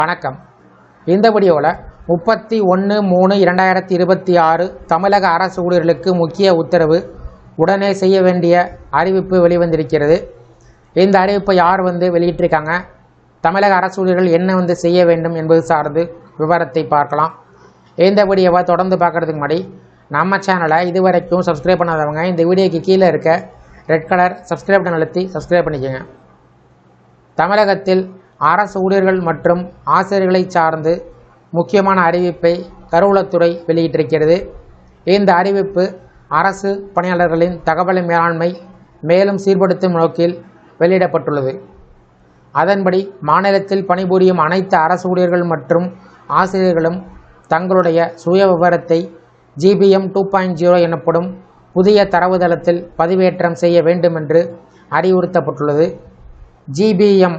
வணக்கம். இந்த வீடியோவில் 31/3/2026 தமிழக அரசு ஊழியர்களுக்கு முக்கிய உத்தரவு உடனே செய்ய வேண்டிய அறிவிப்பு வெளிவந்திருக்கிறது. இந்த அறிவிப்பை யார் வெளியிட்டிருக்காங்க, தமிழக அரசு ஊழியர்கள் என்ன செய்ய வேண்டும் என்பது சார்ந்து விவரத்தை பார்க்கலாம். இந்த வீடியோவை தொடர்ந்து பார்க்குறதுக்கு முன்னாடி நம்ம சேனலை இதுவரைக்கும் சப்ஸ்கிரைப் பண்ணாதவங்க இந்த வீடியோக்கு கீழே இருக்க ரெட் கலர் சப்ஸ்கிரைப் பட்டன் அழுத்தி சப்ஸ்கிரைப் பண்ணிக்கோங்க. தமிழகத்தில் அரசு ஊழியர்கள் மற்றும் ஆசிரியர்களை சார்ந்து முக்கியமான அறிவிப்பை கருவூலத்துறை வெளியிட்டிருக்கிறது. இந்த அறிவிப்பு அரசு பணியாளர்களின் தகவல் மேலாண்மை மேலும் சீர்படுத்தும் நோக்கில் வெளியிடப்பட்டுள்ளது. அதன்படி மாநிலத்தில் பணிபுரியும் அனைத்து அரசு ஊழியர்கள் மற்றும் ஆசிரியர்களும் தங்களுடைய சுய விவரத்தை GBM 2.0 எனப்படும் புதிய தரவுதளத்தில் பதிவேற்றம் செய்ய வேண்டும் என்று அறிவுறுத்தப்பட்டுள்ளது. GBM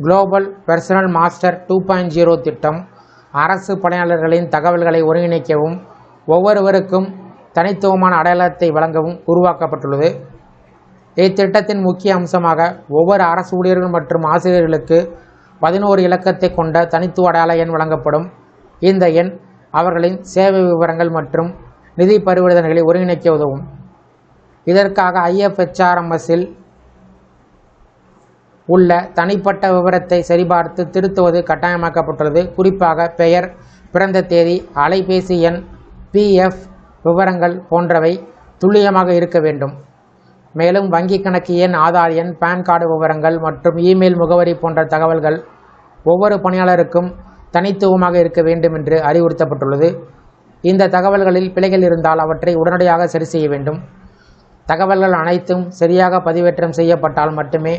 குளோபல் பர்சனல் மாஸ்டர் 2.0 திட்டம் அரசு பணியாளர்களின் தகவல்களை ஒருங்கிணைக்கவும் ஒவ்வொருவருக்கும் தனித்துவமான அடையாளத்தை வழங்கவும் உருவாக்கப்பட்டுள்ளது. இத்திட்டத்தின் முக்கிய அம்சமாக ஒவ்வொரு அரசு ஊழியர்கள் மற்றும் ஆசிரியர்களுக்கு 11 இலக்கத்தை கொண்ட தனித்துவ அடையாள எண் வழங்கப்படும். இந்த எண் அவர்களின் சேவை விவரங்கள் மற்றும் நிதி பரிவர்த்தனைகளை ஒருங்கிணைக்க உதவும். இதற்காக IFHRMSல் உள்ள தனிப்பட்ட விவரத்தை சரிபார்த்து திருத்துவது கட்டாயமாக்கப்பட்டுள்ளது. குறிப்பாக பெயர், பிறந்த தேதி, அலைபேசி எண், PF விவரங்கள் போன்றவை துல்லியமாக இருக்க வேண்டும். மேலும் வங்கி கணக்கு எண், ஆதார் எண், பான் கார்டு விவரங்கள் மற்றும் இமெயில் முகவரி போன்ற தகவல்கள் ஒவ்வொரு பணியாளருக்கும் தனித்துவமாக இருக்க வேண்டும் என்று அறிவுறுத்தப்பட்டுள்ளது. இந்த தகவல்களில் பிழைகள் இருந்தால் அவற்றை உடனடியாக சரி செய்ய வேண்டும். தகவல்கள் அனைத்தும் சரியாக பதிவேற்றம் செய்யப்பட்டால் மட்டுமே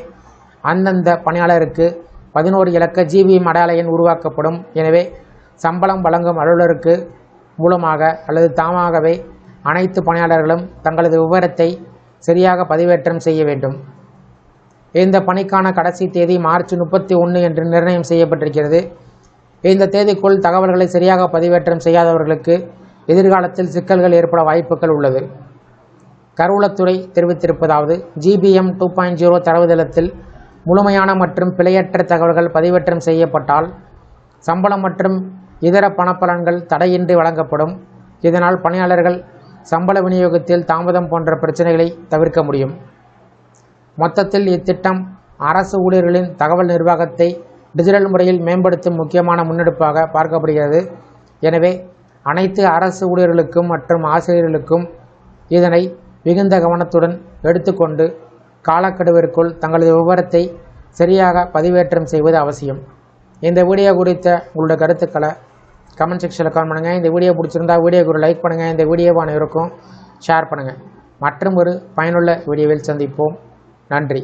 அந்தந்த பணியாளருக்கு 11 இலக்க GBM அடையாள எண் உருவாக்கப்படும். எனவே சம்பளம் வழங்கும் அலுவலருக்கு மூலமாக அல்லது தாமாகவே அனைத்து பணியாளர்களும் தங்களது விவரத்தை சரியாக பதிவேற்றம் செய்ய வேண்டும். இந்த பணிக்கான கடைசி தேதி மார்ச் 31 என்று நிர்ணயம் செய்யப்பட்டிருக்கிறது. இந்த தேதிக்குள் தகவல்களை சரியாக பதிவேற்றம் செய்யாதவர்களுக்கு எதிர்காலத்தில் சிக்கல்கள் ஏற்பட வாய்ப்புகள் உள்ளது. கருவூலத்துறை தெரிவித்திருப்பதாவது, GBM 2.0 தரவுதளத்தில் முழுமையான மற்றும் பிழையற்ற தகவல்கள் பதிவேற்றம் செய்யப்பட்டால் சம்பளம் மற்றும் இதர பணப்பலன்கள் தடையின்றி வழங்கப்படும். இதனால் பணியாளர்கள் சம்பள விநியோகத்தில் தாமதம் போன்ற பிரச்சனைகளை தவிர்க்க முடியும். மொத்தத்தில் இத்திட்டம் அரசு ஊழியர்களின் தகவல் நிர்வாகத்தை டிஜிட்டல் முறையில் மேம்படுத்தும் முக்கியமான முன்னெடுப்பாக பார்க்கப்படுகிறது. எனவே அனைத்து அரசு ஊழியர்களுக்கும் மற்றும் ஆசிரியர்களுக்கும் இதனை மிகுந்த கவனத்துடன் எடுத்துக்கொண்டு காலக்கெடுவிற்குள் தங்களது விவரத்தை சரியாக பதிவேற்றம் செய்வது அவசியம். இந்த வீடியோ குறித்த உங்களுடைய கருத்துக்களை கமெண்ட் செக்ஷனில் கமெண்ட் பண்ணுங்கள். இந்த வீடியோ பிடிச்சிருந்தால் வீடியோக்கு ஒரு லைக் பண்ணுங்கள். இந்த வீடியோவை அனைவருக்கும் ஷேர் பண்ணுங்கள். மற்றும் ஒரு பயனுள்ள வீடியோவில் சந்திப்போம். நன்றி.